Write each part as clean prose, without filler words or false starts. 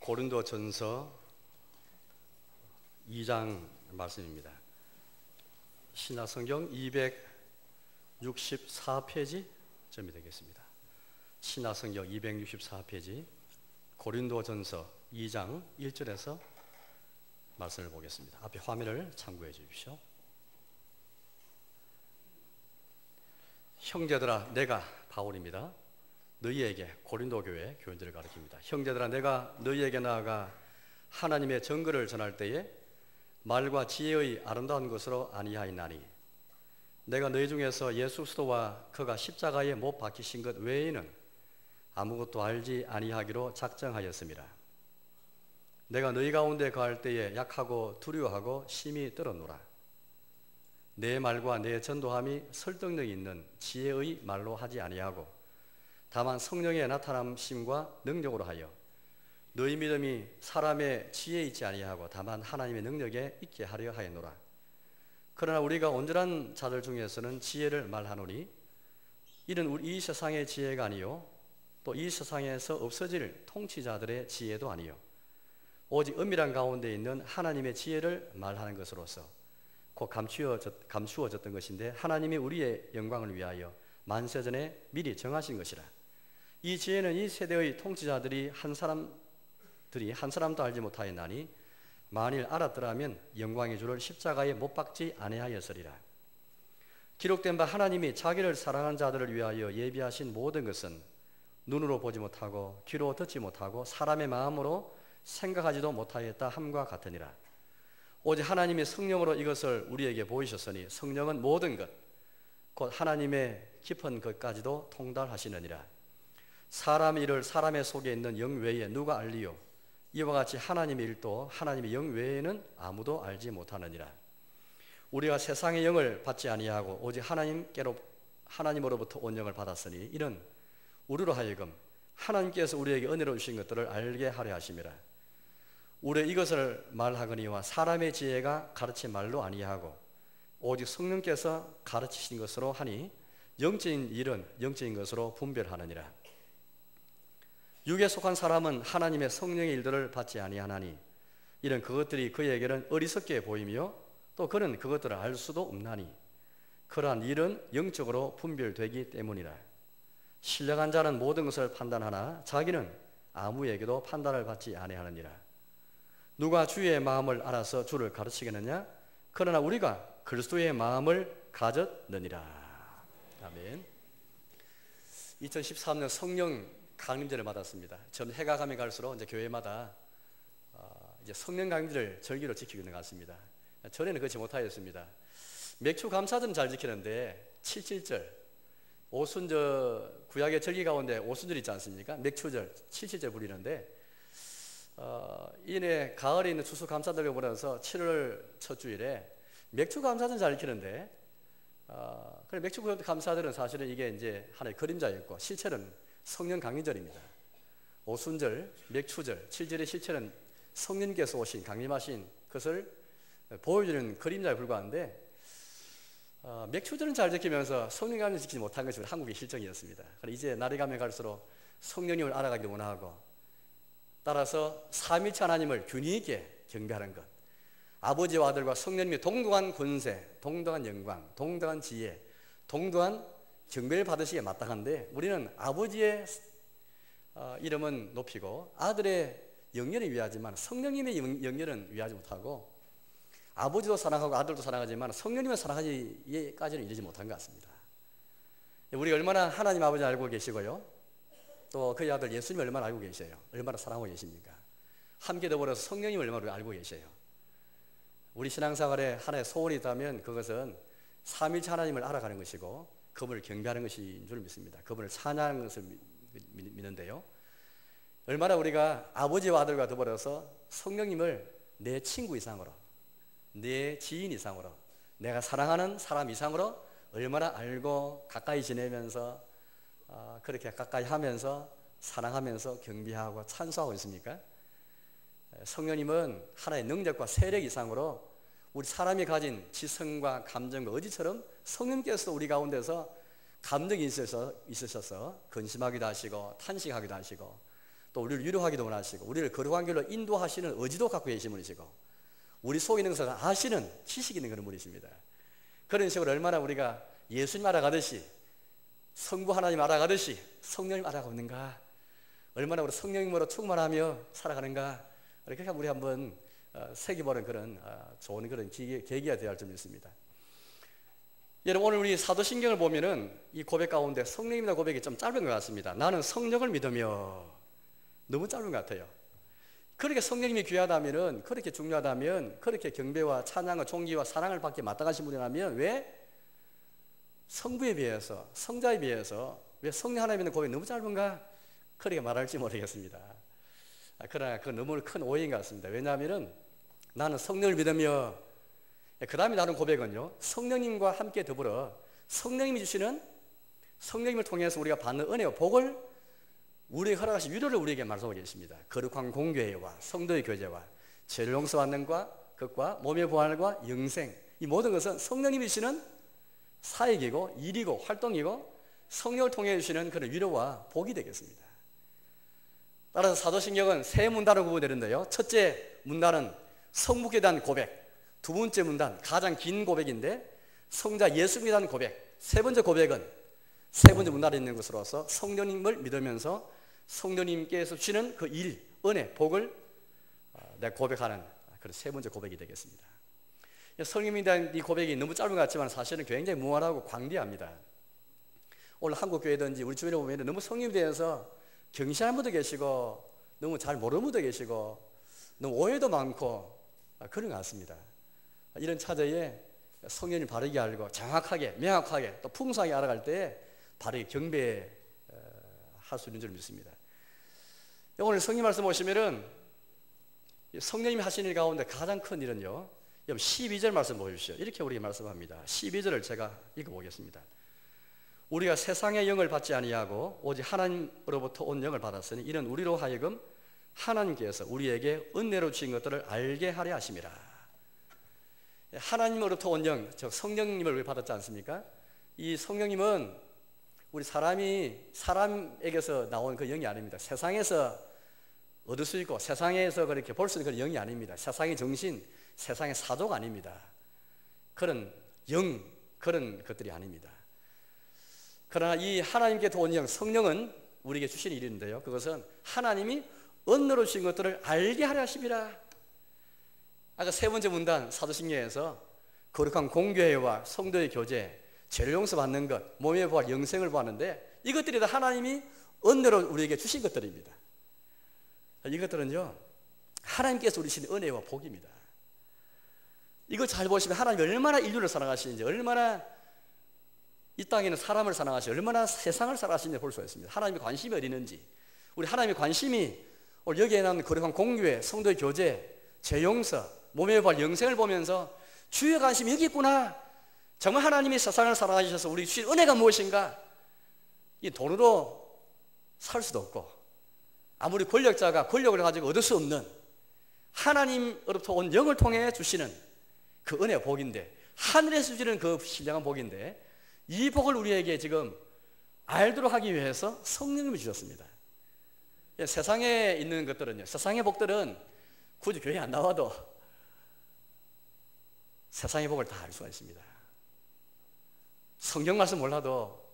고린도전서 2장 말씀입니다. 신약성경 264페이지쯤이 되겠습니다. 신약성경 264페이지 고린도전서 2장 1절에서 말씀을 보겠습니다. 앞에 화면을 참고해 주십시오. 형제들아, 내가 바울입니다. 너희에게 고린도 교회 교인들을 가르칩니다. 형제들아, 내가 너희에게 나아가 하나님의 정글을 전할 때에 말과 지혜의 아름다운 것으로 아니하였나니 내가 너희 중에서 예수 그리스도와 그가 십자가에 못 박히신 것 외에는 아무것도 알지 아니하기로 작정하였습니다. 내가 너희 가운데 거할 때에 약하고 두려워하고 심히 떨었노라. 내 말과 내 전도함이 설득력 있는 지혜의 말로 하지 아니하고 다만 성령의 나타남심과 능력으로 하여 너희 믿음이 사람의 지혜에 있지 아니하고 다만 하나님의 능력에 있게 하려 하였노라. 그러나 우리가 온전한 자들 중에서는 지혜를 말하노니 이는 이 세상의 지혜가 아니요 또 이 세상에서 없어질 통치자들의 지혜도 아니요 오직 은밀한 가운데 있는 하나님의 지혜를 말하는 것으로서 곧 감추어졌던 것인데 하나님이 우리의 영광을 위하여 만세전에 미리 정하신 것이라. 이 지혜는 이 세대의 통치자들이 한 사람도 알지 못하였나니 만일 알았더라면 영광의 주를 십자가에 못 박지 아니하였으리라. 기록된 바 하나님이 자기를 사랑하는 자들을 위하여 예비하신 모든 것은 눈으로 보지 못하고 귀로 듣지 못하고 사람의 마음으로 생각하지도 못하였다 함과 같으니라. 오직 하나님의 성령으로 이것을 우리에게 보이셨으니 성령은 모든 것 곧 하나님의 깊은 것까지도 통달하시느니라. 사람의 일을 사람의 속에 있는 영 외에 누가 알리요? 이와 같이 하나님의 일도 하나님의 영 외에는 아무도 알지 못하느니라. 우리가 세상의 영을 받지 아니하고 오직 하나님으로부터 온 영을 받았으니 이는 우리로 하여금 하나님께서 우리에게 은혜로 주신 것들을 알게 하려 하심이라. 우리 이것을 말하거니와 사람의 지혜가 가르친 말로 아니하고 오직 성령께서 가르치신 것으로 하니 영적인 일은 영적인 것으로 분별하느니라. 육에 속한 사람은 하나님의 성령의 일들을 받지 아니하나니 이는 그것들이 그에게는 어리석게 보이며 또 그는 그것들을 알 수도 없나니 그러한 일은 영적으로 분별되기 때문이라. 신령한 자는 모든 것을 판단하나 자기는 아무에게도 판단을 받지 아니하느니라. 누가 주의 마음을 알아서 주를 가르치겠느냐? 그러나 우리가 그리스도의 마음을 가졌느니라. 아멘. 2013년 성령 강림제를 받았습니다. 전 해가 가면 갈수록 이제 교회마다 이제 성령 강림제를 절기로 지키고 있는 것 같습니다. 전에는 그렇지 못하였습니다. 맥주 감사절은 잘 지키는데 7.7절 오순절 구약의 절기 가운데 오순절 있지 않습니까? 맥주절 7.7절 부리는데 이내 가을에 있는 추수 감사절을 보면서 7월 첫 주일에 맥주 감사절 잘 지키는데 그래 맥주 감사절은 사실은 이게 이제 하나의 그림자였고 실체는 성령 강림절입니다. 오순절, 맥추절, 7절의 실체는 성령께서 오신 강림하신 것을 보여주는 그림자에 불과한데 맥추절은 잘 지키면서 성령 강림을 지키지 못한 것이 한국의 실정이었습니다. 그래서 이제 날이 가면 갈수록 성령님을 알아가기를 원하고 따라서 삼위일체 하나님을 균형 있게 경배하는 것, 아버지와 아들과 성령님의 동등한 권세, 동등한 영광, 동등한 지혜, 동등한 경배를 받으시기에 마땅한데 우리는 아버지의 이름은 높이고 아들의 영예를 위하지만 성령님의 영예는 위하지 못하고 아버지도 사랑하고 아들도 사랑하지만 성령님을 사랑하기까지는 이르지 못한 것 같습니다. 우리 얼마나 하나님 아버지 알고 계시고요, 또 그의 아들 예수님 얼마나 알고 계세요? 얼마나 사랑하고 계십니까? 함께 더불어서 성령님을 얼마나 알고 계세요? 우리 신앙생활에 하나의 소원이 있다면 그것은 삼위일체 하나님을 알아가는 것이고 그분을 경배하는 것인 줄 믿습니다. 그분을 찬양하는 것을 믿는데요, 얼마나 우리가 아버지와 아들과 더불어서 성령님을 내 친구 이상으로, 내 지인 이상으로, 내가 사랑하는 사람 이상으로 얼마나 알고 가까이 지내면서 그렇게 가까이 하면서 사랑하면서 경배하고 찬송하고 있습니까? 성령님은 하나의 능력과 세력 이상으로 우리 사람이 가진 지성과 감정과 의지처럼 성령께서 우리 가운데서 감정이 있으셔서 근심하기도 하시고 탄식하기도 하시고 또 우리를 위로하기도 원하시고 우리를 거룩한 길로 인도하시는 의지도 갖고 계신 분이시고 우리 속에 있는 것을 아시는 지식이 있는 그런 분이십니다. 그런 식으로 얼마나 우리가 예수님 알아가듯이 성부 하나님 알아가듯이 성령님 알아가고 있는가, 얼마나 우리 성령님으로 충만하며 살아가는가, 이렇게 우리 한번 새겨보는 그런 좋은 그런 계기가 되어야 할 점이 있습니다. 여러분, 오늘 우리 사도신경을 보면은 이 고백 가운데 성령님이라는 고백이 좀 짧은 것 같습니다. 나는 성령을 믿으며, 너무 짧은 것 같아요. 그렇게 성령님이 귀하다면은, 그렇게 중요하다면, 그렇게 경배와 찬양과 존귀와 사랑을 받기 마땅하신 분이라면 왜 성부에 비해서, 성자에 비해서 왜 성령 하나님 있는 고백이 너무 짧은가? 그렇게 말할지 모르겠습니다. 그러나 그건 너무 큰 오해인 것 같습니다. 왜냐하면 나는 성령을 믿으며, 그 다음에 나눈 고백은요, 성령님과 함께 더불어 성령님이 주시는, 성령님을 통해서 우리가 받는 은혜와 복을, 우리에게 허락하신 위로를 우리에게 말씀하고 계십니다. 거룩한 공교회와 성도의 교제와 죄를 용서받는 것과 몸의 부활과 영생, 이 모든 것은 성령님이 주시는 사역이고 일이고 활동이고 성령을 통해 주시는 그런 위로와 복이 되겠습니다. 따라서 사도신경은 세 문단으로 구분되는데요, 첫째 문단은 성부에 대한 고백, 두 번째 문단 가장 긴 고백인데 성자 예수님에 대한 고백, 세 번째 고백은 세 번째 문단에 있는 것으로서 성령님을 믿으면서 성령님께서 주시는 그 일, 은혜, 복을 내가 고백하는 그런 세 번째 고백이 되겠습니다. 성령님에 대한 이 고백이 너무 짧은 것 같지만 사실은 굉장히 무한하고 광대합니다. 오늘 한국 교회든지 우리 주변에 보면 너무 성령님에 대해서 경시하는 분도 계시고 너무 잘 모르는 분도 계시고 너무 오해도 많고 그런 것 같습니다. 이런 차저에 성령님 바르게 알고 정확하게 명확하게 또 풍성하게 알아갈 때 바르게 경배할 수 있는 줄 믿습니다. 오늘 성령 말씀 보시면은 성령님이 하신 일 가운데 가장 큰 일은요, 12절 말씀 보십시오. 이렇게 우리에게 말씀합니다. 12절을 제가 읽어보겠습니다. 우리가 세상의 영을 받지 아니하고 오직 하나님으로부터 온 영을 받았으니 이는 우리로 하여금 하나님께서 우리에게 은혜로 주신 것들을 알게 하려 하심이라. 하나님으로부터 온 영, 즉 성령님을 우리 받았지 않습니까? 이 성령님은 우리 사람에게서 나온 그 영이 아닙니다. 세상에서 얻을 수 있고 세상에서 그렇게 볼 수 있는 그런 영이 아닙니다. 세상의 정신, 세상의 사조가 아닙니다. 그런 영, 그런 것들이 아닙니다. 그러나 이 하나님께 온 영, 성령은 우리에게 주신 일인데요, 그것은 하나님이 은혜로 주신 것들을 알게 하려 하심이라. 아까 세 번째 문단 사도신경에서 거룩한 공교회와 성도의 교제, 죄를 용서받는 것, 몸의 부활, 영생을 보았는데 이것들이 다 하나님이 은혜로 우리에게 주신 것들입니다. 이것들은요, 하나님께서 우리 주신 은혜와 복입니다. 이걸 잘 보시면 하나님이 얼마나 인류를 사랑하시는지, 얼마나 이 땅에는 사람을 사랑하시고 얼마나 세상을 사랑하시는지 볼 수가 있습니다. 하나님의 관심이 어디 있는지, 우리 하나님의 관심이 오늘 여기에 나오는 거룩한 공교회, 성도의 교제, 죄 용서, 몸의 부활, 영생을 보면서 주의 관심이 여기 있구나. 정말 하나님이 세상을 사랑하셔서 우리 주신 은혜가 무엇인가? 이 돈으로 살 수도 없고 아무리 권력자가 권력을 가지고 얻을 수 없는 하나님으로부터 온 영을 통해 주시는 그 은혜의 복인데, 하늘에서 주시는 그 신령한 복인데, 이 복을 우리에게 지금 알도록 하기 위해서 성령님이 주셨습니다. 세상에 있는 것들은요, 세상의 복들은 굳이 교회 안 나와도 세상의 복을 다 알 수가 있습니다. 성경 말씀 몰라도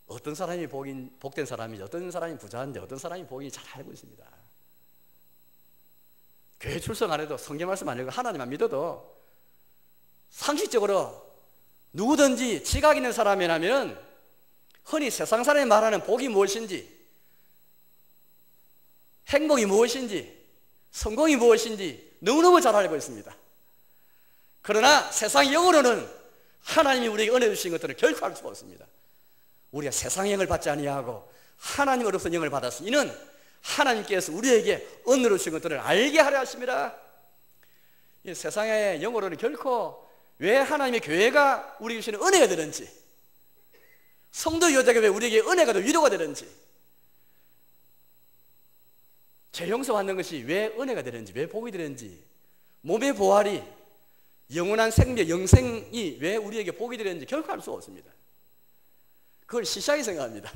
어떤 사람이 복된 사람인지, 어떤 사람이 부자인지, 어떤 사람이 복인지 잘 알고 있습니다. 교회 출석 안 해도, 성경 말씀 안 읽고 하나님만 믿어도 상식적으로 누구든지 지각 있는 사람이라면 흔히 세상 사람이 말하는 복이 무엇인지, 행복이 무엇인지, 성공이 무엇인지 너무너무 잘 알고 있습니다. 그러나 세상의 영으로는 하나님이 우리에게 은혜 주신 것들을 결코 알 수가 없습니다. 우리가 세상의 영을 받지 아니하고 하나님으로부터 영을 받았으니 이는 하나님께서 우리에게 은혜로 주신 것들을 알게 하려 하심이라. 이 세상의 영으로는 결코 왜 하나님의 교회가 우리에게 주시는 은혜가 되는지, 성도 여자가 왜 우리에게 은혜가 되고 위로가 되는지, 죄 용서받는 것이 왜 은혜가 되는지, 왜 복이 되는지, 몸의 부활이, 영원한 생명, 영생이 왜 우리에게 복이 되는지 결코 알 수 없습니다. 그걸 시시하게 생각합니다.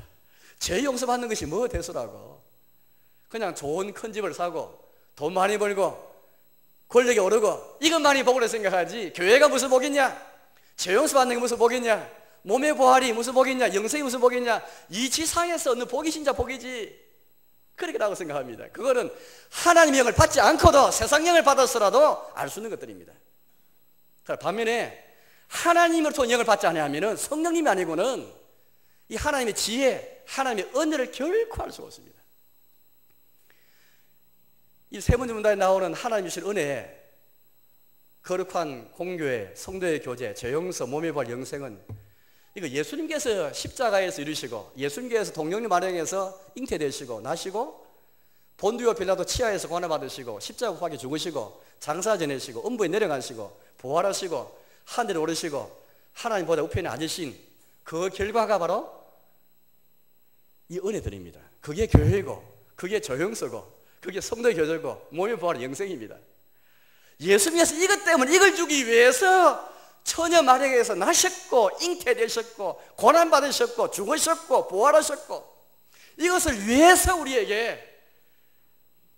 죄 용서받는 것이 뭐 대수라고. 그냥 좋은 큰 집을 사고 돈 많이 벌고 권력이 오르고 이것만이 복으로 생각하지 교회가 무슨 복이냐, 재용수 받는 게 무슨 복이냐, 몸의 부활이 무슨 복이냐, 영생이 무슨 복이냐, 이 지상에서 얻는 복이 진짜 복이지, 그렇게 라고 생각합니다. 그거는 하나님의 영을 받지 않고도 세상 영을 받았어라도 알 수 있는 것들입니다. 반면에 하나님으로부터 영을 받지 않으면 성령님이 아니고는 이 하나님의 지혜, 하나님의 은혜를 결코 알 수가 없습니다. 이 세 번째 문단에 나오는 하나님 주신 은혜, 거룩한 공교회, 성도의 교제, 재용서, 몸의 부활, 영생은 이거 예수님께서 십자가에서 이루시고 예수님께서 동정리 마령에서 잉태되시고 나시고 본디오 빌라도 치하에서 고난받으시고 십자가 후하게 죽으시고 장사 지내시고 음부에 내려가시고 부활하시고 하늘에 오르시고 하나님보다 우편에 앉으신 그 결과가 바로 이 은혜들입니다. 그게 교회고 그게 조형서고 그게 성도의 교제고 몸의 부활 영생입니다. 예수님께서 이것 때문에 이걸 주기 위해서 처녀 마리아에서 나셨고 잉태되셨고 고난받으셨고 죽으셨고 부활하셨고 이것을 위해서 우리에게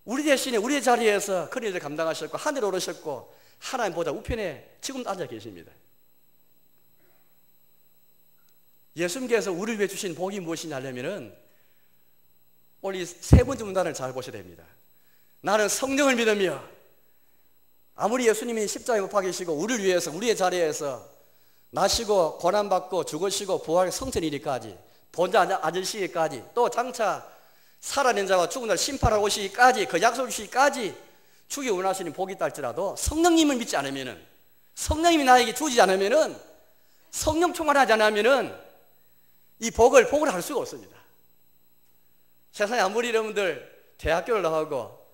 우리 대신에 우리의 자리에서 그 일을 감당하셨고 하늘에 오르셨고 하나님보다 우편에 지금 앉아 계십니다. 예수님께서 우리를 위해 주신 복이 무엇이냐 하려면은 오늘 이 세 번째 문단을 잘 보셔야 됩니다. 나는 성령을 믿으며 아무리 예수님이 십자가에 못 박히시고 우리를 위해서 우리의 자리에서 나시고 고난받고 죽으시고 부활 성천이리까지 본자 앉으시기까지 또 장차 살아낸 자와 죽은 날 심판하러 오시기까지 그 약속을 주시기까지 주기 원하시는 복이 있다 할지라도 성령님을 믿지 않으면은 성령님이 나에게 주지 않으면은 성령 충만하지 않으면은 이 복을 할 수가 없습니다. 세상에 아무리 여러분들 대학교를 나오고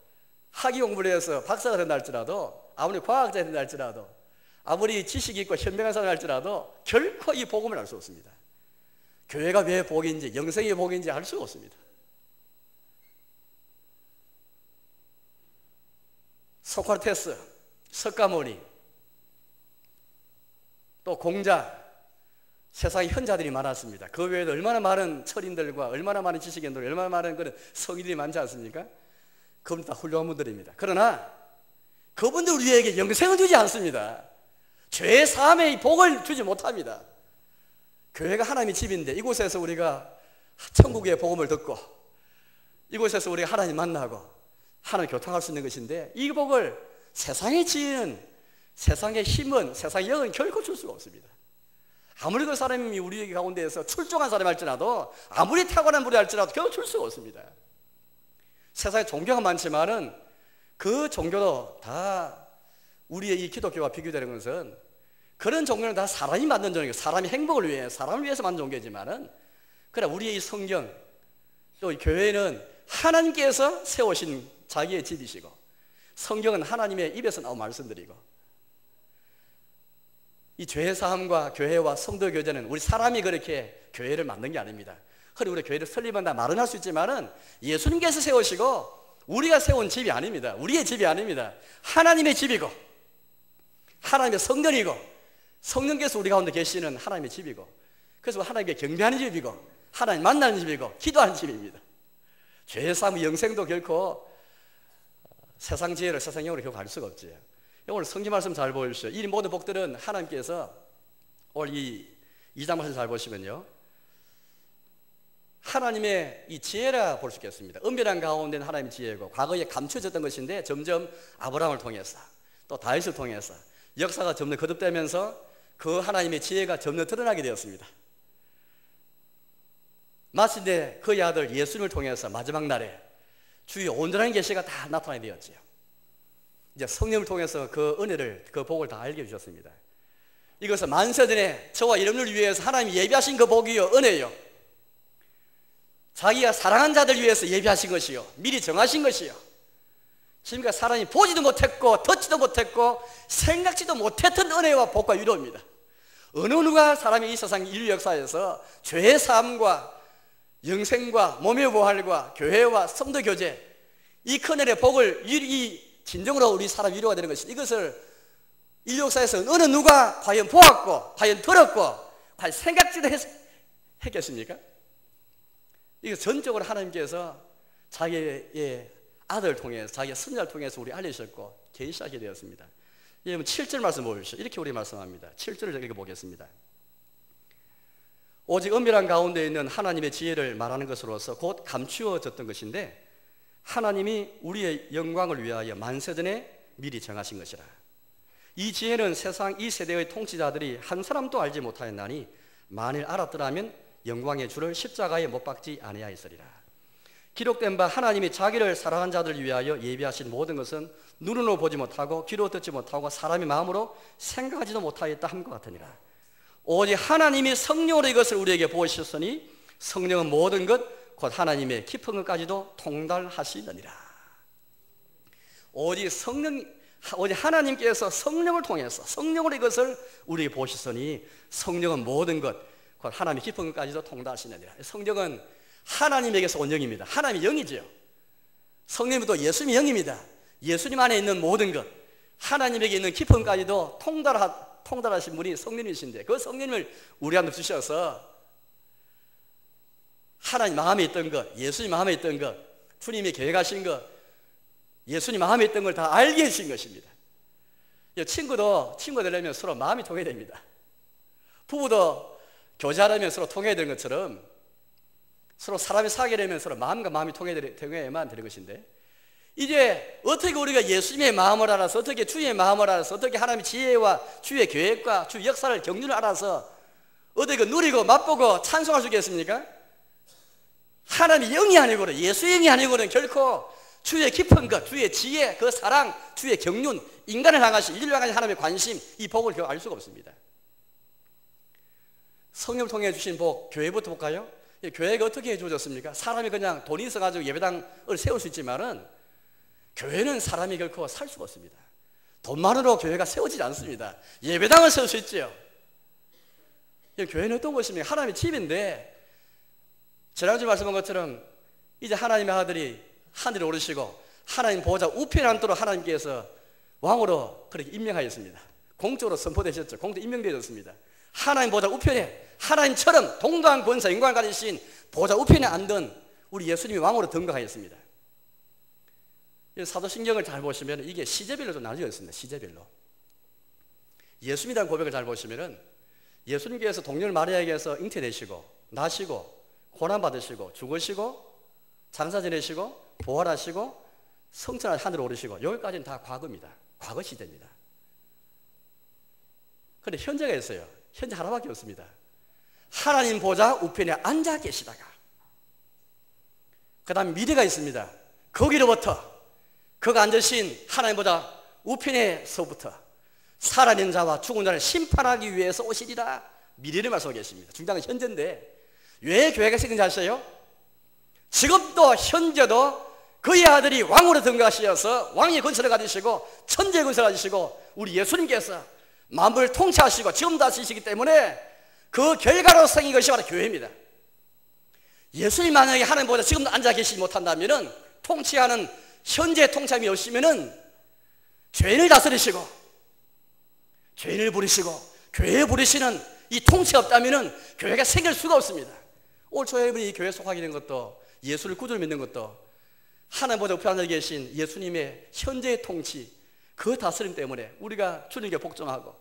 학위 공부를 해서 박사가 된다 할지라도 아무리 과학자가 된다 할지라도 아무리 지식이 있고 현명한 사람이 할지라도 결코 이 복음을 알 수 없습니다. 교회가 왜 복인지 영생의 복인지 알 수가 없습니다. 소크라테스, 석가모니, 또 공자, 세상에 현자들이 많았습니다. 그 외에도 얼마나 많은 철인들과 얼마나 많은 지식인들, 얼마나 많은 그런 성인들이 많지 않습니까? 그분들 다 훌륭한 분들입니다. 그러나 그분들 우리에게 영생을 주지 않습니다. 죄 사함의 복을 주지 못합니다. 교회가 하나님의 집인데 이곳에서 우리가 천국의 복음을 듣고 이곳에서 우리가 하나님 만나고 하나님 교통할 수 있는 것인데 이 복을 세상의 지혜는 세상의 힘은 세상의 영은 결코 줄 수가 없습니다. 아무리 그 사람이 우리 가운데에서 출중한 사람이 할지라도 아무리 탁월한 분이 할지라도 결코 줄 수가 없습니다. 세상에 종교가 많지만은 그 종교도 다 우리의 이 기독교와 비교되는 것은 그런 종교는 다 사람이 만든 종교예요. 사람의 행복을 위해 사람을 위해서 만든 종교지만은 그러나 우리의 이 성경 또 이 교회는 하나님께서 세우신 자기의 집이시고 성경은 하나님의 입에서 나온 말씀들이고 이 죄 사함과 교회와 성도 교제는 우리 사람이 그렇게 교회를 만든 게 아닙니다. 그리고 우리 교회를 설립한다 말은 할 수 있지만은 예수님께서 세우시고 우리가 세운 집이 아닙니다. 우리의 집이 아닙니다. 하나님의 집이고 하나님의 성전이고 성령께서 우리 가운데 계시는 하나님의 집이고 그래서 하나님께 경배하는 집이고 하나님 만나는 집이고 기도하는 집입니다. 죄 사함 영생도 결코 세상 지혜를 세상 영으로 결코 갈 수가 없지. 오늘 성경 말씀 잘 보십시오. 이 모든 복들은 하나님께서 오늘 이 2장 말씀 잘 보시면요 하나님의 이 지혜라 볼 수 있겠습니다. 은밀한 가운데는 하나님의 지혜고 과거에 감춰졌던 것인데 점점 아브라함을 통해서 또 다윗을 통해서 역사가 점점 거듭되면서 그 하나님의 지혜가 점점 드러나게 되었습니다. 마침내 그의 아들 예수님을 통해서 마지막 날에 주의 온전한 계시가 다 나타나게 되었지요. 이제 성령을 통해서 그 은혜를 그 복을 다 알게 해주셨습니다. 이것은 만세전에 저와 여러분을 위해서 하나님이 예비하신 그 복이요 은혜요 자기가 사랑한 자들 위해서 예비하신 것이요 미리 정하신 것이요 지금까지 사람이 보지도 못했고 듣지도 못했고 생각지도 못했던 은혜와 복과 위로입니다. 어느 누가 사람이 이 세상 인류 역사에서 죄의 사함과 영생과 몸의 부활과 교회와 성도 교제 이 큰 은혜의 복을 이 진정으로 우리 사람 위로가 되는 것이 이것을 인류 역사에서 어느 누가 과연 보았고 과연 들었고 과연 생각지도 했겠습니까? 이거 전적으로 하나님께서 자기의 아들을 통해서, 자기의 손자를 통해서 우리 알리셨고 계시하게 되었습니다. 여러분 7절 말씀 보십시오. 이렇게 우리 말씀합니다. 7절을 읽어보겠습니다. 오직 은밀한 가운데 있는 하나님의 지혜를 말하는 것으로서 곧 감추어졌던 것인데 하나님이 우리의 영광을 위하여 만세전에 미리 정하신 것이라. 이 지혜는 세상 이 세대의 통치자들이 한 사람도 알지 못하였나니 만일 알았더라면 영광의 주를 십자가에 못 박지 아니하였으리라. 기록된 바 하나님이 자기를 사랑한 자들을 위하여 예비하신 모든 것은 눈으로 보지 못하고 귀로 듣지 못하고 사람의 마음으로 생각하지도 못하였다 함과 같으니라. 오직 하나님이 성령으로 이것을 우리에게 보이셨으니 성령은 모든 것 곧 하나님의 깊은 것까지도 통달하시느니라. 오직 하나님께서 성령을 통해서 성령으로 이것을 우리에게 보셨으니 성령은 모든 것 곧 하나님의 깊은 것까지도 통달하시느니라. 성령은 하나님에게서 온 영입니다. 하나님이 영이죠. 성령은 또 예수님이 영입니다. 예수님 안에 있는 모든 것, 하나님에게 있는 깊은 것까지도 통달하신 분이 성령이신데 그 성령을 우리한테 주셔서 하나님 마음에 있던 것, 예수님 마음에 있던 것, 주님이 계획하신 것, 예수님 마음에 있던 걸 다 알게 해주신 것입니다. 친구 되려면 서로 마음이 통해야 됩니다. 부부도 교제하려면 서로 통해야 되는 것처럼 서로 사람이 사귀게 되면 서로 마음과 마음이 통해야만 되는 것인데 이제 어떻게 우리가 예수님의 마음을 알아서 어떻게 주의 마음을 알아서 어떻게 하나님의 지혜와 주의 계획과 주의 역사를 경륜을 알아서 어떻게 누리고 맛보고 찬송할 수 있겠습니까? 하나님의 영이 아니고는 예수의 영이 아니고는 결코 주의 깊은 것, 주의 지혜, 그 사랑, 주의 경륜, 인간을 향하신 인류를 향하신 하나님의 관심, 이 복을 결코 알 수가 없습니다. 성령을 통해 주신 복, 교회부터 볼까요? 교회가 어떻게 주어졌습니까? 사람이 그냥 돈이 있어가지고 예배당을 세울 수 있지만은 교회는 사람이 결코 살 수가 없습니다. 돈만으로 교회가 세워지지 않습니다. 예배당을 세울 수 있죠. 교회는 어떤 것입니까? 하나님의 집인데 지난주에 말씀한 것처럼 이제 하나님의 아들이 하늘에 오르시고 하나님 보호자 우편에 앉도록 하나님께서 왕으로 그렇게 임명하였습니다. 공적으로 선포되셨죠. 공적 임명되었습니다. 하나님 보호자 우편에 하나님처럼 동등한 권세 영광을 가지신 보호자 우편에 앉은 우리 예수님이 왕으로 등극하였습니다. 사도신경을 잘 보시면 이게 시제별로 좀 나뉘어 있습니다. 시제별로 예수님이라는 고백을 잘 보시면 예수님께서 동년 마리아에게서 잉태되시고 나시고 고난받으시고 죽으시고 장사 지내시고 부활하시고 성천하 하늘에 오르시고 여기까지는 다 과거입니다. 과거 시대입니다. 그런데 현재가 있어요. 현재 하나밖에 없습니다. 하나님 보좌 우편에 앉아 계시다가 그 다음 미래가 있습니다. 거기로부터 그가 앉으신 하나님 보좌 우편에서부터 살아있는 자와 죽은 자를 심판하기 위해서 오시리라 미래를 말씀하고 계십니다. 중장은 현재인데 왜 교회가 생긴지 아세요? 지금도 현재도 그의 아들이 왕으로 등극하셔서 왕의 권세를 가지시고 천재의 권세를 가지시고 우리 예수님께서 만물을 통치하시고 지금 다스리시기 때문에 그 결과로 생긴 것이 바로 교회입니다. 예수님 만약에 하나님 보좌 지금도 앉아 계시지 못한다면 통치하는 현재 통치함이 없으면 죄인을 다스리시고 죄인을 부리시고 교회에 부리시는 이 통치가 없다면 교회가 생길 수가 없습니다. 오늘 저희분이 이 교회에 속하게 된 것도 예수를 구주로 믿는 것도 하나님 보좌 우편에 앉아 계신 예수님의 현재의 통치 그 다스림 때문에 우리가 주님께 복종하고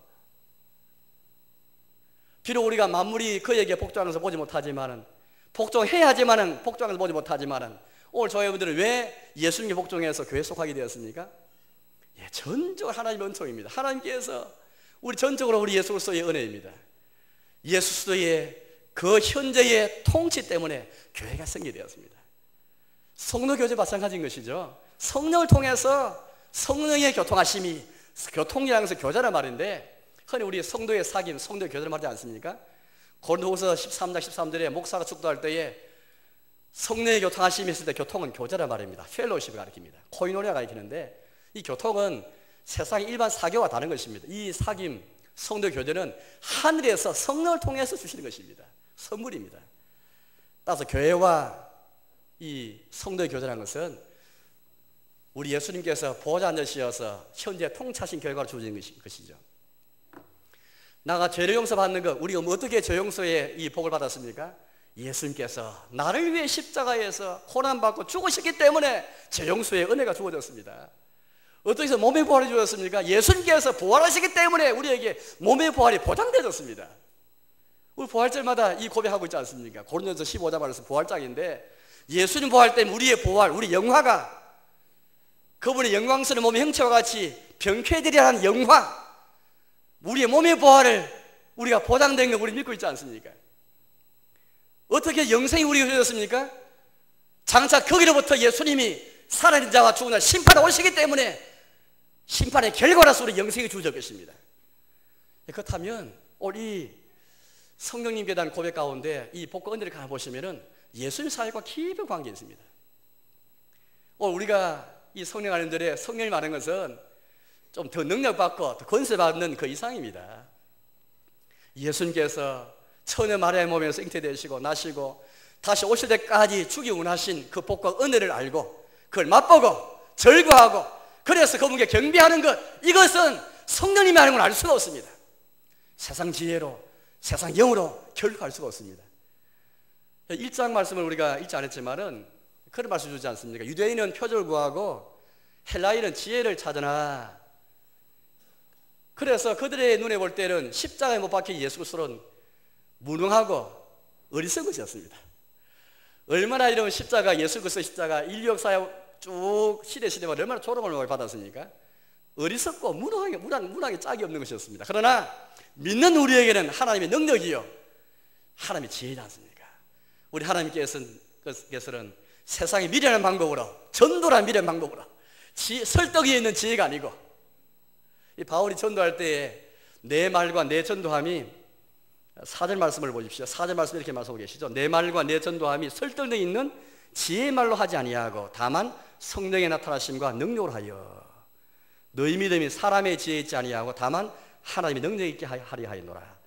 비록 우리가 만물이 그에게 복종하면서 보지 못하지만은 복종해야지만은 복종하면서 보지 못하지만은 오늘 저희분들은 왜 예수님께 복종해서 교회에 속하게 되었습니까? 전적으로 하나님의 은총입니다. 하나님께서 우리 전적으로 우리 예수 그리스도의 은혜입니다. 예수 그리스도의 그 현재의 통치 때문에 교회가 생기게 되었습니다. 성도교제 마찬가지인 것이죠. 성령을 통해서 성령의 교통하심이 교통이라는 것은 교제란 말인데 흔히 우리 성도의 사귐, 성도의 교제를 말하지 않습니까? 고린도후서 13장 13절에 목사가 축도할 때에 성령의 교통하심이 있을 때 교통은 교제란 말입니다. 펠로우십을 가리킵니다. 코이노니아 가리키는데 이 교통은 세상의 일반 사교와 다른 것입니다. 이 사귐, 성도 교제는 하늘에서 성령을 통해서 주시는 것입니다. 선물입니다. 따라서 교회와 이 성도의 교제라는 것은 우리 예수님께서 보좌 앉으셔서 현재 통치하신 결과로 주어진 것이죠. 나가 죄를 용서 받는 것, 우리가 어떻게 죄 용서의 이 복을 받았습니까? 예수님께서 나를 위해 십자가에서 고난받고 죽으셨기 때문에 제 용서의 은혜가 주어졌습니다. 어떻게 해서 몸의 부활이 주어졌습니까? 예수님께서 부활하시기 때문에 우리에게 몸의 부활이 보장되었습니다. 우리 부활절마다 이 고백하고 있지 않습니까? 고린도전서 15장 말해서 부활장인데, 예수님 부활 때문에 우리의 부활, 우리 영화가 그분의 영광스러운 몸의 형체와 같이 병쾌되리라는 영화, 우리의 몸의 부활을 우리가 보장된 걸 우리 믿고 있지 않습니까? 어떻게 영생이 우리가 주어졌습니까? 장차 거기로부터 예수님이 살아있는 자와 죽은 자 심판에 오시기 때문에 심판의 결과로서 우리 영생이 주어질 것입니다. 그렇다면 우리 성령님께 대한 고백 가운데 이 복과 은혜를 가보시면은 예수님 사역과 깊은 관계가 있습니다. 우리가 이 성령 안에들의 성령이 많은 것은 좀 더 능력받고 더 권세받는 그 이상입니다. 예수님께서 처녀 마리아의 몸에서 잉태되시고 나시고 다시 오실 때까지 주기 원하신 그 복과 은혜를 알고 그걸 맛보고 절구하고 그래서 그분께 경배하는 것, 이것은 성령님이 하는 걸 알 수가 없습니다. 세상 지혜로, 세상 영으로 결코 알 수가 없습니다. 1장 말씀을 우리가 읽지 않았지만은 그런 말씀 주지 않습니까? 유대인은 표적을 구하고 헬라인은 지혜를 찾으나, 그래서 그들의 눈에 볼 때는 십자가에 못 박힌 예수 그리스도는 무능하고 어리석은 것이었습니다. 얼마나 이런 십자가, 예수 그리스도 십자가 인류 역사에 쭉 시대마다 얼마나 조롱을 받았습니까? 어리석고 무능하게 짝이 없는 것이었습니다. 그러나 믿는 우리에게는 하나님의 능력이요, 하나님의 지혜지 않습니까? 우리 하나님께서는 세상의 미련한 방법으로, 전도란 미련한 방법으로, 설득이 있는 지혜가 아니고, 이 바울이 전도할 때에 내 말과 내 전도함이, 4절 말씀을 보십시오. 4절 말씀 이렇게 말씀하고 계시죠. 내 말과 내 전도함이 설득력 있는 지혜의 말로 하지 아니하고 다만 성령의 나타나심과 능력으로 하여 너희 믿음이 사람의 지혜에 있지 아니하고 다만 하나님의 능력 있게 하려 하였노라.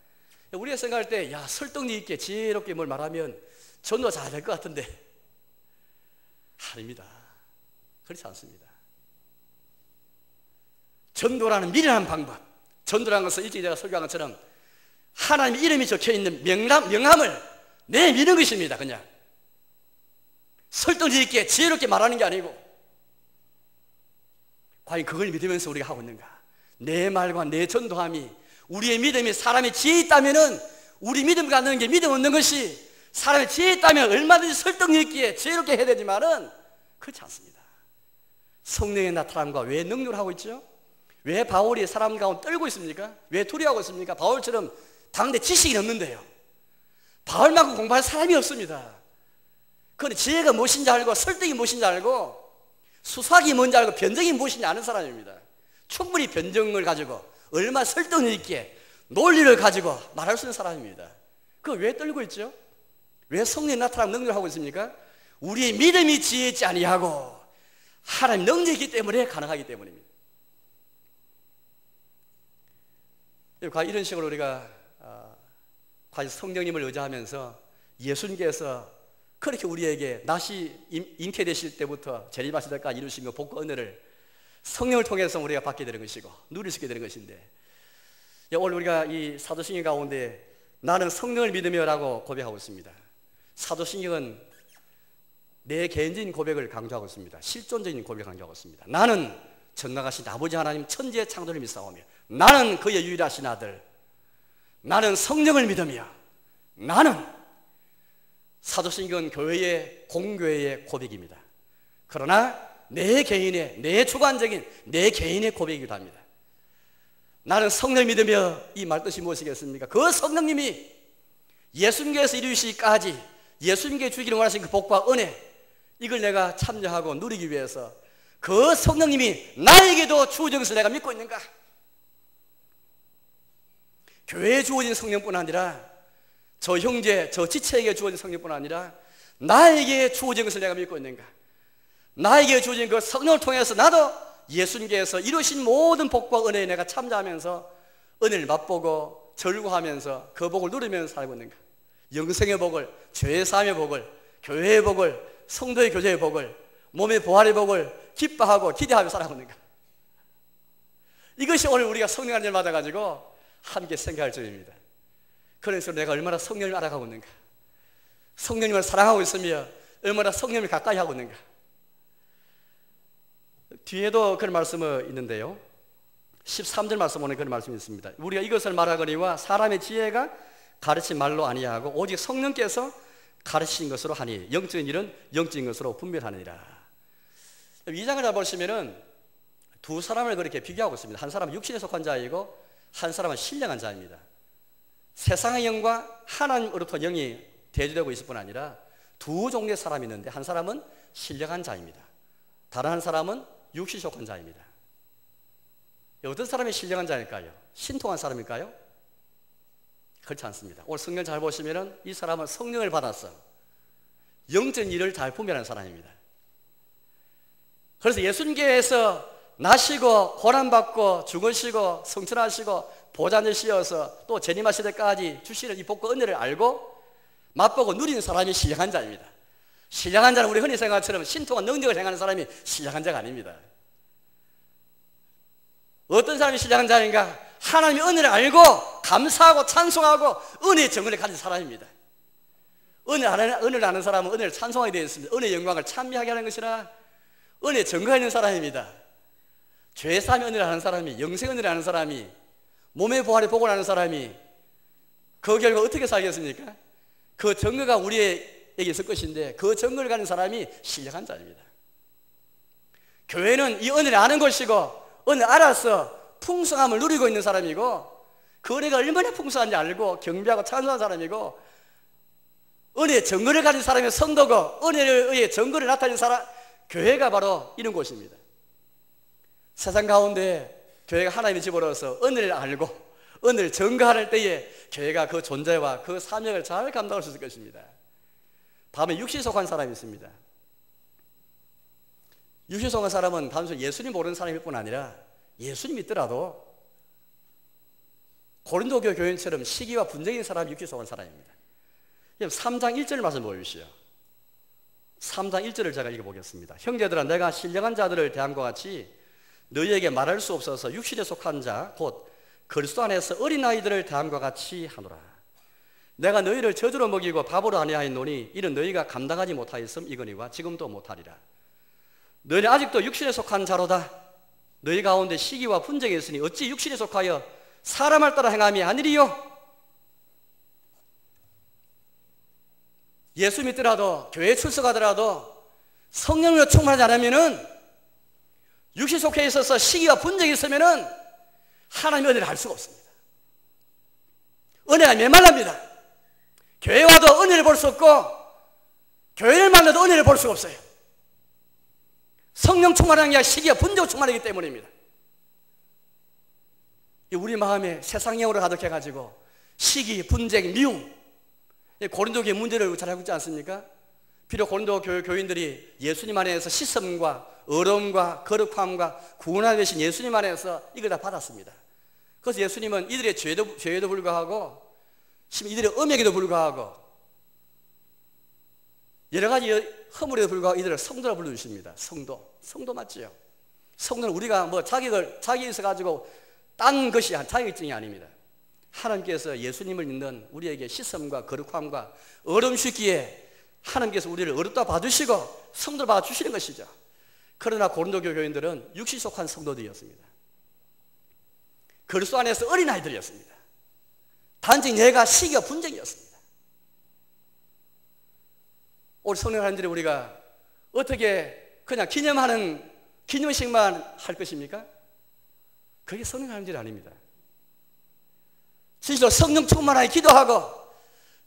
우리가 생각할 때 야, 설득력 있게 지혜롭게 뭘 말하면 전도가 잘 될 것 같은데, 아닙니다. 그렇지 않습니다. 전도라는 미련한 방법, 전도라는 것은 일찍 제가 설교한 것처럼 하나님의 이름이 적혀있는 명함을 내미는 것입니다. 그냥 설득력 있게 지혜롭게 말하는 게 아니고, 과연 그걸 믿으면서 우리가 하고 있는가? 내 말과 내 전도함이, 우리의 믿음이 사람의 지혜에 있다면 우리 믿음 갖는 게 믿음 얻는 것이, 사람의 지혜에 있다면 얼마든지 설득력 있게 지혜롭게 해야 되지만은 그렇지 않습니다. 성령의 나타남과 왜 능력을 하고 있죠? 왜 바울이 사람 가운데 떨고 있습니까? 왜 두려워하고 있습니까? 바울처럼 당대 지식이 없는데요. 바울만큼 공부할 사람이 없습니다. 그런데 지혜가 무엇인지 알고 설득이 무엇인지 알고 수사기 뭔지 알고 변정이 무엇인지 아는 사람입니다. 충분히 변정을 가지고 얼마나 설득력 있게 논리를 가지고 말할 수 있는 사람입니다. 그 왜 떨고 있죠? 왜 성령이 나타나는 능력을 하고 있습니까? 우리의 믿음이 지혜 있지 아니하고 하나님 능력이 있기 때문에 가능하기 때문입니다. 이런 식으로 우리가 과연 성령님을 의지하면서 예수님께서 그렇게 우리에게 다시 잉태되실 때부터 재림하실 때까지 이루신 그 복과 은혜를 성령을 통해서 우리가 받게 되는 것이고 누릴 수 있게 되는 것인데, 오늘 우리가 이 사도신경 가운데 나는 성령을 믿으며라고 고백하고 있습니다. 사도신경은 내 개인적인 고백을 강조하고 있습니다. 실존적인 고백을 강조하고 있습니다. 나는 전능하신 아버지 하나님 천지의 창조를 믿사오며 나는 그의 유일하신 아들, 나는 성령을 믿으며, 나는 사도신경은 교회의 공교회의 고백입니다. 그러나 내 개인의, 내 주관적인 내 개인의 고백이기도 합니다. 나는 성령을 믿으며, 이 말뜻이 무엇이겠습니까? 그 성령님이 예수님께서 이루시기까지 예수님께 주기를 원하신 그 복과 은혜, 이걸 내가 참여하고 누리기 위해서 그 성령님이 나에게도 주어진 것을 내가 믿고 있는가? 교회에 주어진 성령뿐 아니라 저 형제, 저 지체에게 주어진 성령뿐 아니라 나에게 주어진 것을 내가 믿고 있는가? 나에게 주어진 그 성령을 통해서 나도 예수님께서 이루신 모든 복과 은혜에 내가 참여하면서 은혜를 맛보고 절구하면서 그 복을 누리면서 살고 있는가? 영생의 복을, 죄의 사함의 복을, 교회의 복을, 성도의 교제의 복을, 몸의 부활의 복을 기뻐하고 기대하며 살아가고 있는가? 이것이 오늘 우리가 성령 안을 받아가지고 함께 생각할 점입니다. 그래서 내가 얼마나 성령을 알아가고 있는가? 성령님을 사랑하고 있으며 얼마나 성령님을 가까이 하고 있는가. 뒤에도 그런 말씀이 있는데요, 13절 말씀 보면 그런 말씀이 있습니다. 우리가 이것을 말하거니와 사람의 지혜가 가르친 말로 아니하고 오직 성령께서 가르치신 것으로 하니 영적인 일은 영적인 것으로 분별하느니라. 이 장을 잘 보시면은 두 사람을 그렇게 비교하고 있습니다. 한 사람은 육신에 속한 자이고 한 사람은 신령한 자입니다. 세상의 영과 하나님으로부터 영이 대조되고 있을 뿐 아니라 두 종류의 사람이 있는데 한 사람은 신령한 자입니다. 다른 한 사람은 육신에 속한 자입니다. 어떤 사람이 신령한 자일까요? 신통한 사람일까요? 그렇지 않습니다. 오늘 성경 잘 보시면은 이 사람은 성령을 받아서 영적인 일을 잘 분별하는 사람입니다. 그래서 예수님께서 나시고 고난받고 죽으시고 성천하시고 보좌되시어서 또 재림하실 때까지 주시는 이 복과 은혜를 알고 맛보고 누리는 사람이 신령한 자입니다. 신령한 자는 우리 흔히 생각하는 것처럼 신통한 능력을 행하는 사람이 신령한 자가 아닙니다. 어떤 사람이 신령한 자인가? 하나님의 은혜를 알고 감사하고 찬송하고 은혜의 정은을 가진 사람입니다. 은혜를 아는 사람은 은혜를 찬송하게 되어 있습니다. 은혜의 영광을 찬미하게 하는 것이라 은혜의 증거가 있는 사람입니다. 죄사함의 은혜를 아는 사람이, 영생 은혜를 아는 사람이, 몸의 부활의 복을 아는 사람이 그 결과 어떻게 살겠습니까? 그 증거가 우리에게 있을 것인데 그 증거를 가진 사람이 신령한 자입니다. 교회는 이 은혜를 아는 것이고 은혜를 알아서 풍성함을 누리고 있는 사람이고 그 은혜가 얼마나 풍성한지 알고 경배하고 찬송하는 사람이고 은혜의 증거를 가진 사람이 성도고 은혜를 의해 증거를 나타내는 사람, 교회가 바로 이런 곳입니다. 세상 가운데 교회가 하나님의 집으로서 은혜를 알고 은혜를 증거할 때에 교회가 그 존재와 그 사명을 잘 감당할 수 있을 것입니다. 다음에 육신에 속한 사람이 있습니다. 육신에 속한 사람은 단순히 예수님 모르는 사람일 뿐 아니라 예수님 믿더라도 고린도 교인처럼 시기와 분쟁인 사람이 육신에 속한 사람입니다. 3장 1절 말씀 보여주시오. 3장 1절을 제가 읽어보겠습니다. 형제들아, 내가 신령한 자들을 대함과 같이 너희에게 말할 수 없어서 육신에 속한 자 곧 그리스도 안에서 어린아이들을 대함과 같이 하노라. 내가 너희를 저주로 먹이고 밥으로 아니하였노니 이는 너희가 감당하지 못하였음 이거니와 지금도 못하리라. 너희는 아직도 육신에 속한 자로다. 너희 가운데 시기와 분쟁이 있으니 어찌 육신에 속하여 사람을 따라 행함이 아니리요? 예수 믿더라도 교회에 출석하더라도 성령으로 충만하지 않으면은 육신 속해 있어서 시기와 분쟁이 있으면은 하나님의 은혜를 알 수가 없습니다. 은혜가 메말랍니다. 교회 와도 은혜를 볼 수 없고 교회를 만나도 은혜를 볼 수가 없어요. 성령 충만한 게 아니라 시기와 분쟁 충만하기 때문입니다. 우리 마음에 세상형으로 가득해가지고 시기, 분쟁, 미움, 고린도 교회 문제를 잘 알고 있지 않습니까? 비록 고린도 교인들이 예수님 안에서 시험과 어려움과 거룩함과 구원하게 되신 예수님 안에서 이걸 다 받았습니다. 그래서 예수님은 이들의 죄에도 불구하고 이들의 음행에도 불구하고 여러 가지 허물에도 불구하고 이들을 성도라 불러주십니다. 성도 맞지요? 성도는 우리가 뭐 자기 있어가지고 딴 것이 자격증이 아닙니다. 하나님께서 예수님을 믿는 우리에게 시험과 거룩함과 어려움 쉽기에 하나님께서 우리를 어렵다 봐주시고 성도를 봐주시는 것이죠. 그러나 고린도 교인들은 육신 속한 성도들이었습니다. 그리스도 안에서 어린아이들이었습니다. 단지 얘가 시기와 분쟁이었습니다. 우리 성령 하나님들이 우리가 어떻게 그냥 기념식만 할 것입니까? 그게 성령 하나님들이 아닙니다. 진실로 성령 충만하게 기도하고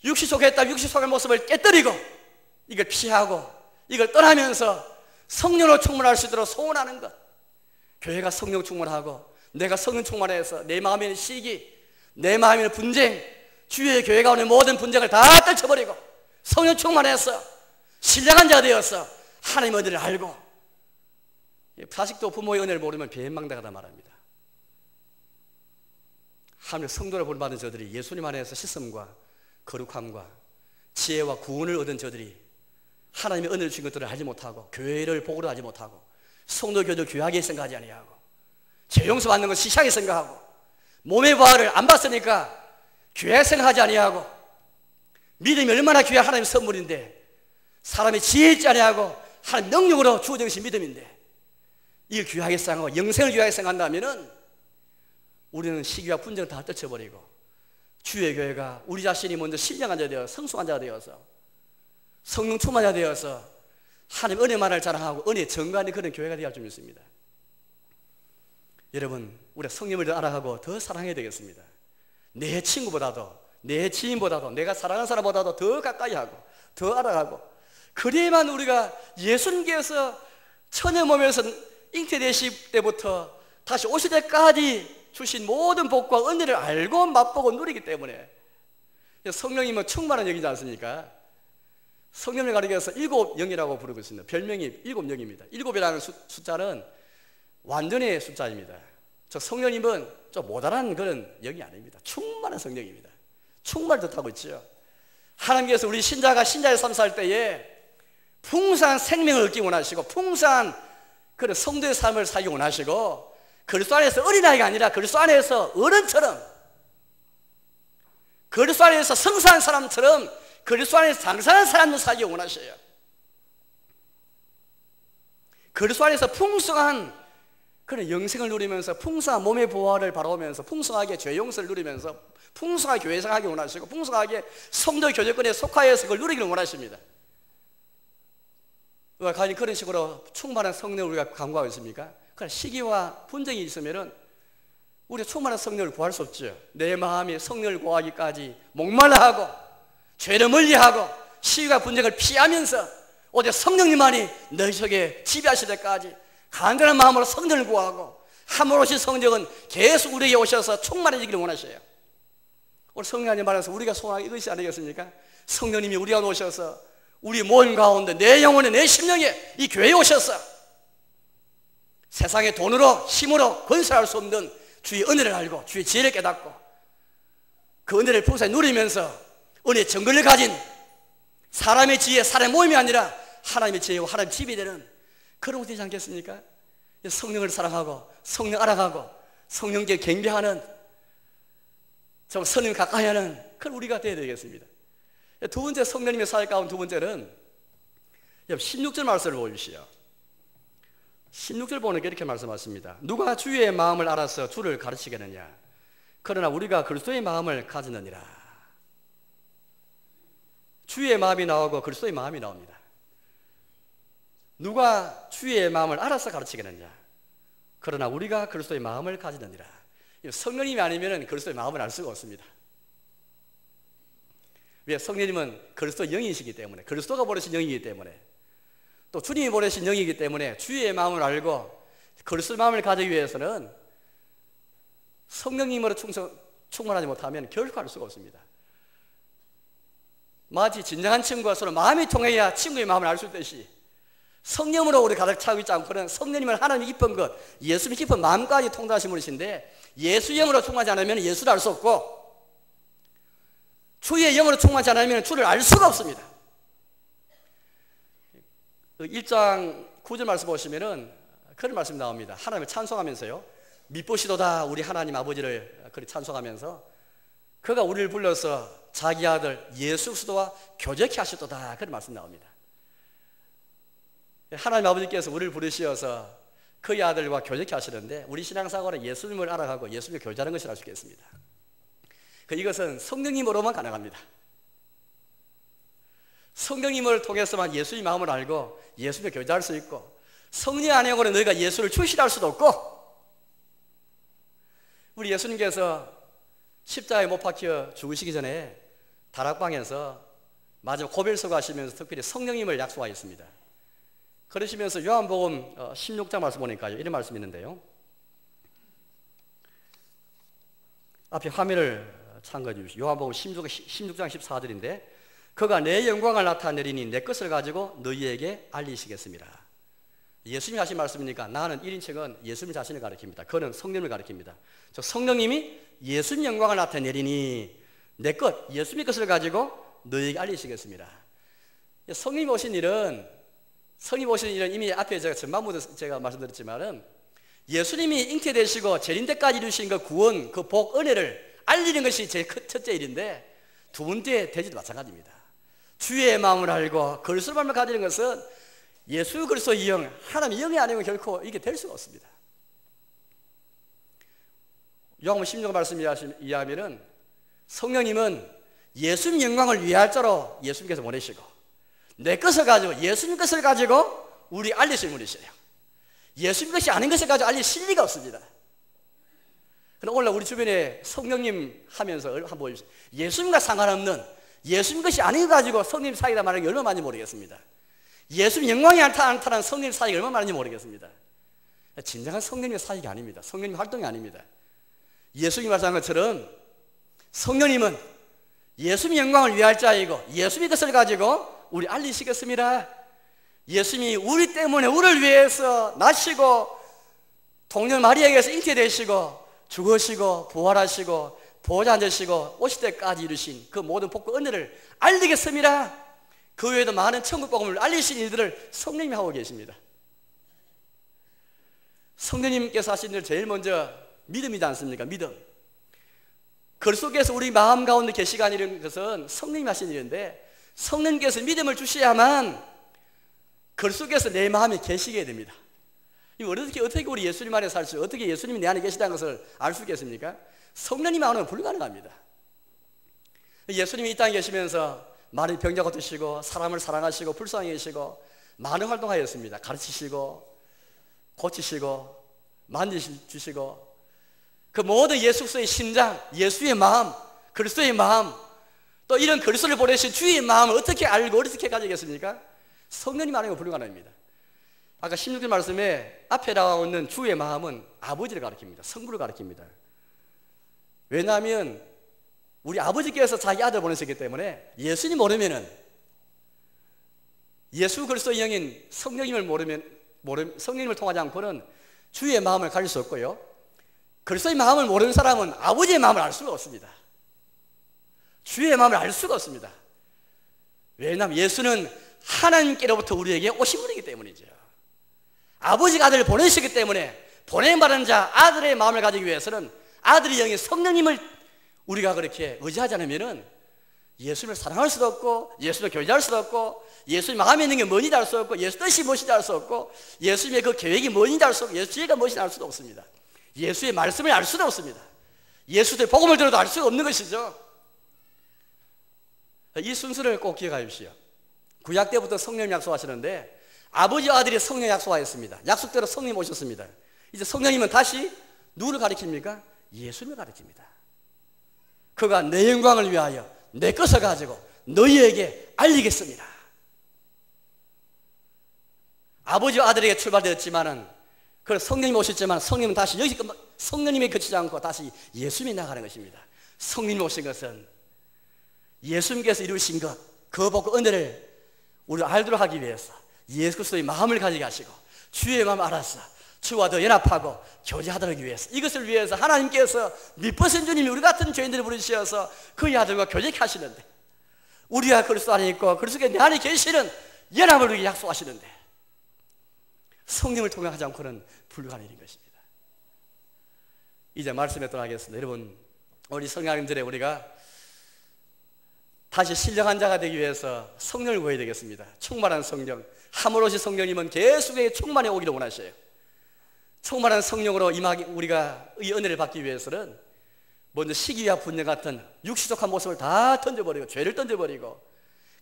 육신 속에 있다 육신 속의 모습을 깨뜨리고 이걸 피하고 이걸 떠나면서 성령으로 충만할 수 있도록 소원하는 것. 교회가 성령 충만하고 내가 성령 충만해서 내 마음에 있는 시기, 내 마음에 있는 분쟁, 주위의 교회 가운데 모든 분쟁을 다 떨쳐버리고 성령 충만해서 신령한 자 되어서 하나님의 은혜를 알고, 자식도 부모의 은혜를 모르면 배은망대하다 말합니다. 하나님의 성도를 본받은 저들이 예수님 안에서 시험과 거룩함과 지혜와 구원을 얻은 저들이 하나님의 은혜를 주신 것들을 알지 못하고 교회를 복으로 하지 못하고 성도 교회를 귀하게 생각하지 아니하고 죄 용서 받는 것 시시하게 생각하고 몸의 부활을 안 봤으니까 귀하게 생각하지 아니하고 믿음이 얼마나 귀한 하나님의 선물인데, 사람이 지혜 있지 아니하고 하나님 능력으로 주어진 것이 믿음인데, 이걸 귀하게 생각하고 영생을 귀하게 생각한다면은 우리는 시기와 분쟁을 다 떨쳐버리고 주의 교회가 우리 자신이 먼저 신령한 자가 되어 성숙한 자가 되어서 성령 충만자 되어서 하나님 은혜만을 자랑하고 은혜 증거하는 그런 교회가 되어야 할 줄 믿습니다. 여러분, 우리가 성령을 더 알아가고 더 사랑해야 되겠습니다. 내 친구보다도, 내 지인보다도, 내가 사랑하는 사람보다도 더 가까이 하고 더 알아가고, 그래야만 우리가 예수님께서 천의 몸에서 잉태되실 때부터 다시 오실 때까지 주신 모든 복과 은혜를 알고 맛보고 누리기 때문에, 성령님은 충만한 영이지 않습니까? 성령을 가리켜서 일곱 영이라고 부르고 있습니다. 별명이 일곱 영입니다. 일곱이라는 숫자는 완전의 숫자입니다. 저 성령님은 좀 모자란 그런 영이 아닙니다. 충만한 성령입니다. 충만을 뜻하고 있죠. 하나님께서 우리 신자가 신자의 삶 살 때에 풍성한 생명을 얻기 원하시고 풍성한 그런 성도의 삶을 살기 원하시고, 그리스도 안에서 어린아이가 아니라 그리스도 안에서 어른처럼, 그리스도 안에서 성사한 사람처럼 그리스도 안에서 장사한 사람을 살기 원하셔요. 그리스도 안에서 풍성한 그런 영생을 누리면서 풍성한 몸의 부활을 바라보면서 풍성하게 죄 용서를 누리면서 풍성하게 교회 생활하기 원하시고 풍성하게 성도 교제권에 속하여서 그걸 누리기를 원하십니다. 과연 그런 식으로 충만한 성령을 우리가 강구하고 있습니까? 그러나 시기와 분쟁이 있으면은 우리가 충만한 성령을 구할 수 없죠. 내 마음이 성령을 구하기까지 목말라 하고 죄를 멀리하고 시기와 분쟁을 피하면서 오직 성령님만이 너희 속에 지배하실 때까지 간절한 마음으로 성령을 구하고 함으로 오신 성령은 계속 우리에게 오셔서 충만해지기를 원하셔요. 오늘 성령님 말해서 우리가 소원하는 이것이 아니겠습니까? 성령님이 우리가 오셔서 우리 모임 가운데 내 영혼에 내 심령에 이 교회에 오셔서 세상의 돈으로 힘으로 건설할 수 없는 주의 은혜를 알고 주의 지혜를 깨닫고 그 은혜를 풍성히 누리면서 은혜의 정글을 가진 사람의 지혜, 사람의 모임이 아니라 하나님의 지혜와 하나님의 집이 되는 그런 것이 되지 않겠습니까? 성령을 사랑하고 성령 알아가고 성령께 경배하는 정말 성령 가까이 하는 그런 우리가 되어야 되겠습니다. 두 번째 성령님의 사역 가운데 두 번째는 16절 말씀을 보십시오. 16절 보는 게 이렇게 말씀하십니다. 누가 주의 마음을 알아서 주를 가르치겠느냐? 그러나 우리가 그리스도의 마음을 가지느니라. 주의 마음이 나오고 그리스도의 마음이 나옵니다. 누가 주의 마음을 알아서 가르치겠느냐? 그러나 우리가 그리스도의 마음을 가지느니라. 성령님이 아니면 그리스도의 마음을 알 수가 없습니다. 왜? 성령님은 그리스도 영이시기 때문에, 그리스도가 보내신 영이기 때문에, 또 주님이 보내신 영이기 때문에 주의 마음을 알고 그리스도의 마음을 가지기 위해서는 성령님으로 충만하지 못하면 결코 알 수가 없습니다. 마치 진정한 친구가 서로 마음이 통해야 친구의 마음을 알 수 있듯이 성령으로 우리 가득 차고 있지 않고는 성령님은 하나님이 깊은 것, 예수님이 깊은 마음까지 통달하신 분이신데 예수의 영으로 충만하지 않으면 예수를 알 수 없고 주의 영으로 충만하지 않으면 주를 알 수가 없습니다. 1장 9절 말씀 보시면은 그런 말씀이 나옵니다. 하나님을 찬송하면서요, 미쁘시도다 우리 하나님 아버지를 그렇게 찬송하면서 그가 우리를 불러서 자기 아들 예수 그리스도와 교제케 하셨도다 그런 말씀 나옵니다. 하나님 아버지께서 우리를 부르시어서 그의 아들과 교제케 하시는데 우리 신앙사고는 예수님을 알아가고 예수님을 교제하는 것이라 할 수 있겠습니다. 이것은 성령님으로만 가능합니다. 성령님을 통해서만 예수의 마음을 알고 예수님을 교제할 수 있고, 성령 안에고는 너희가 예수를 출시할 수도 없고, 우리 예수님께서 십자가에 못 박혀 죽으시기 전에 다락방에서 마지막 고별서고 하시면서 특별히 성령님을 약속하셨습니다. 그러시면서 요한복음 16장 말씀 보니까요, 이런 말씀이 있는데요, 앞에 화면을 참고해 주십시오. 요한복음 16장 14절인데 그가 내 영광을 나타내리니 내 것을 가지고 너희에게 알리시겠습니다. 예수님이 하신 말씀이니까 나는 1인칭은 예수님 자신을 가리킵니다. 그는 성령을 가리킵니다. 저 성령님이 예수님 영광을 나타내리니 내 것, 예수님의 것을 가지고 너희에게 알리시겠습니다. 성령이 오신 일은 이미 앞에 제가 전반부도 제가 말씀드렸지만은 예수님이 잉태되시고 재림때까지 이루신 그 구원, 그 복, 은혜를 알리는 것이 제일 첫째 일인데, 두 번째 돼지도 마찬가지입니다. 주의 마음을 알고 그리스도의 마음을 가지는 것은 예수 그리스도의 영, 하나님의 영이 아니면 결코 이게 될 수가 없습니다. 요한복음 16장 말씀 이해하면은 성령님은 예수님 영광을 위할 자로 예수님께서 보내시고 내 것을 가지고 예수님 것을 가지고 우리 알리실 분이시래요. 예수님 것이 아닌 것을 가지고 알릴 리가 없습니다. 그럼 오늘 우리 주변에 성령님 하면서 한번 보십시오. 예수님과 상관없는 예수님 것이 아닌 거 가지고 성령 사이다 말하는 게 얼마나 많은지 모르겠습니다. 예수님 영광이 나타난 성령 사이가 얼마나 많은지 모르겠습니다. 진정한 성령님의 사이가 아닙니다. 성령님 활동이 아닙니다. 예수님 말씀한 것처럼 성령님은 예수님 영광을 위할 자이고 예수님 것을 가지고 우리 알리시겠습니다. 예수님이 우리 때문에 우리를 위해서 나시고 동년 마리아에게서 잉태되시고 죽으시고 부활하시고 보좌 앉으시고 오실 때까지 이루신 그 모든 복과 은혜를 알리겠습니다. 그 외에도 많은 천국 복음을 알리신 일들을 성령님이 하고 계십니다. 성령님께서 하신 일 제일 먼저 믿음이지 않습니까? 믿음. 그 속에서 우리 마음 가운데 계시가 아니라는 것은 성령님이 하신 일인데 성령님께서 믿음을 주셔야만 그 속에서 내 마음이 계시게 됩니다. 이거 어떻게 우리 예수님 안에 살 수, 어떻게 예수님이 내 안에 계시다는 것을 알 수 있겠습니까? 성령님이 안 오면 불가능합니다. 예수님이 이 땅에 계시면서 많은 병자 고치시고 사람을 사랑하시고 불쌍히 계시고 많은 활동하였습니다. 가르치시고 고치시고 만지주시고 그 모든 예수 그리스도의 심장, 예수의 마음, 그리스도의 마음, 또 이런 그리스도를 보내신 주의 마음을 어떻게 알고 어떻게 가지겠습니까? 성령님 안 오면 불가능합니다. 아까 16절 말씀에 앞에 나와 있는 주의 마음은 아버지를 가리킵니다. 성부를 가리킵니다. 왜냐하면 우리 아버지께서 자기 아들 보내셨기 때문에 예수님 모르면은 예수 그리스도의 영인 성령님을 성령님을 통하지 않고는 주의 마음을 가질 수 없고요. 그리스도의 마음을 모르는 사람은 아버지의 마음을 알 수가 없습니다. 주의 마음을 알 수가 없습니다. 왜냐하면 예수는 하나님께로부터 우리에게 오신 분이기 때문이죠. 아버지가 아들을 보내셨기 때문에 보냄받은 자 아들의 마음을 가지기 위해서는 아들의 영인 성령님을 우리가 그렇게 의지하지 않으면은 예수님을 사랑할 수도 없고 예수님을 교제할 수도 없고 예수님 마음에 있는 게 뭔지 알 수 없고 예수 뜻이 무엇인지 알 수 없고 예수님의 그 계획이 뭔지 알 수 없고 예수 지혜가 무엇인지 알 수도 없습니다. 예수의 말씀을 알 수도 없습니다. 예수의 복음을 들어도 알 수가 없는 것이죠. 이 순서를 꼭 기억하십시오. 구약 때부터 성령 약속하시는데 아버지와 아들이 성령 약속하였습니다. 약속대로 성령 오셨습니다. 이제 성령님은 다시 누구를 가리킵니까? 예수님을 가리킵니다. 그가 내 영광을 위하여 내 것을 가지고 너희에게 알리겠습니다. 아버지와 아들에게 출발되었지만은 그 성령님이 오셨지만 성령님은 다시 여기서 성령님이 그치지 않고 다시 예수님이 나가는 것입니다. 성령님이 오신 것은 예수님께서 이루신 것, 그 복과 은혜를 우리가 알도록 하기 위해서 예수 그리스도의 마음을 가지게 하시고 주의 마음을 알아서 주와 더 연합하고 교제하도록 위해서 이것을 위해서 하나님께서 미쁘신 주님이 우리 같은 죄인들을 부르시어서 그의 아들과 교제케 하시는데 우리와 그리스도 안에 있고 그리스도께 내 안에 계시는 연합을 우리에게 약속하시는데 성령을 통해 하지 않고는 불가능한 것입니다. 이제 말씀에 떠나겠습니다. 여러분 우리 성령님들의 우리가 다시 신령한 자가 되기 위해서 성령을 구해야 되겠습니다. 충만한 성령, 함으로시 성령님은 계속의 충만해 오기를 원하셔요. 충만한 성령으로 우리가 이 은혜를 받기 위해서는 먼저 시기와 분열 같은 육시적한 모습을 다 던져버리고 죄를 던져버리고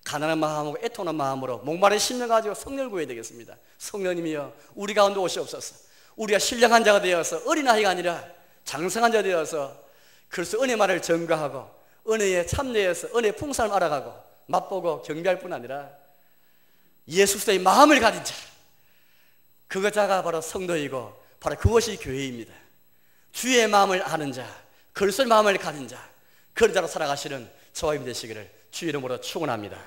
가난한 마음하고 애통한 마음으로 목마른 심령 가지고 성령을 구해야 되겠습니다. 성령님이여 우리 가운데 오시옵소서. 우리가 신령한 자가 되어서 어린아이가 아니라 장성한 자가 되어서 그래서 은혜 말을 전가하고 은혜에 참여해서 은혜의 풍성함을 알아가고 맛보고 경배할 뿐 아니라 예수 그리스도의 마음을 가진 자, 그 자가 바로 성도이고 바로 그것이 교회입니다. 주의 마음을 아는 자, 그리스도의 마음을 가진 자, 그런 자로 살아가시는 저와 여러분 되시기를 주의 이름으로 축원합니다.